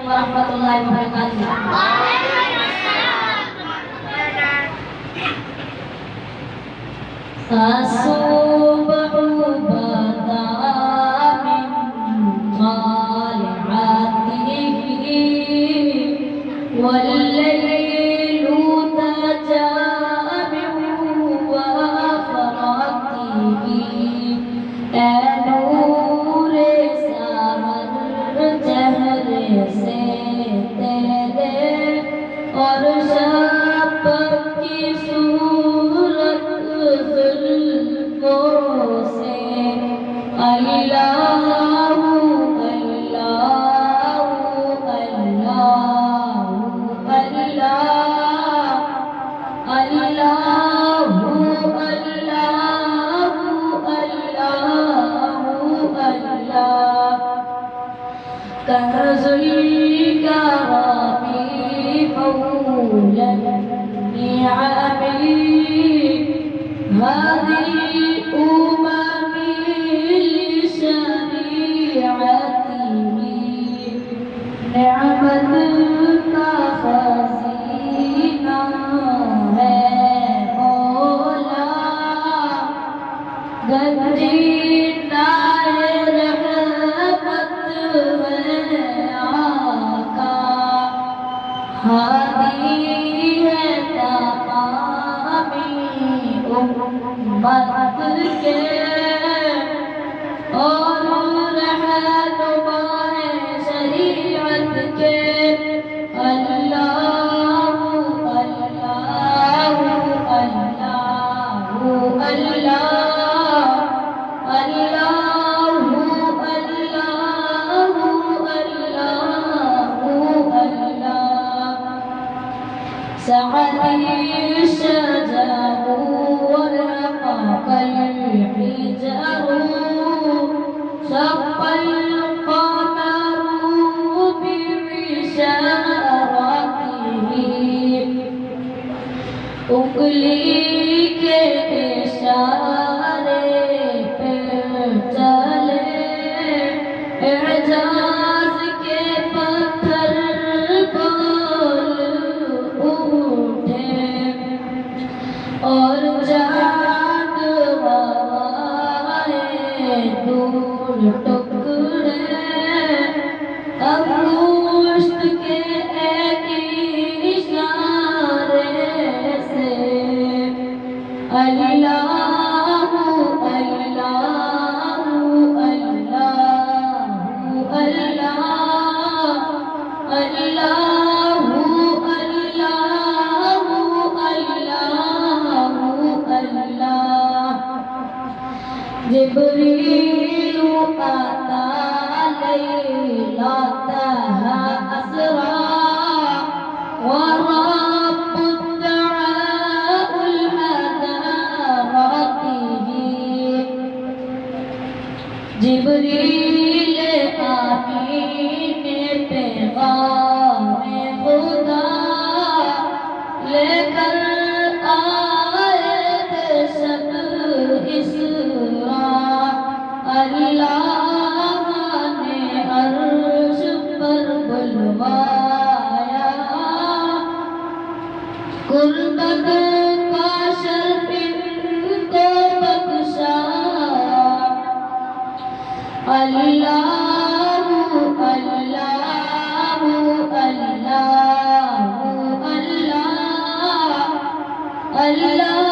warahmatullahi wabarakatuh. As-subhu bada min tal'atihi wal laylu tajami'u wa faratihi नूरे साहर चेहरे से तेरे और शब की सूरत जुल्फों से अल्लाहु अल्लाहु अल्लाहु अल्लाह अल्लाहु كنزل الكرم مولى النعم هذه الأمم لشريعته نعمة का खज़ीना है मौला गंजीना हादी है तमामी उम्मत के और रहनुमा है शरीयत के अल्लाहु अल्लाहु अल्लाहु अल्लाह अल्लाहु سعدي الشجر ورقق الحجر شق القمر ببشارته उंगली के इशारे पे चले एजाज के पत्थर और जाग हवाएं दूर टुकड़े अंगूष्ठ के एक इशारे से अल्लाहु अल्लाहु अल्लाहु अल्लाह अल्लाहु जिब्रील आता लैलतहा असरा व रब्बुद दुआउल हदारतिही जिब्रील आमीन पैगाम खुदा लेकर आए थे शब अल्लाह ने अर्श पर बुलवाया कुर्बत का शर्फ इनको बख्शा अल्लाहु अल्लाहु अल्लाहु अल्लाह अल्लाह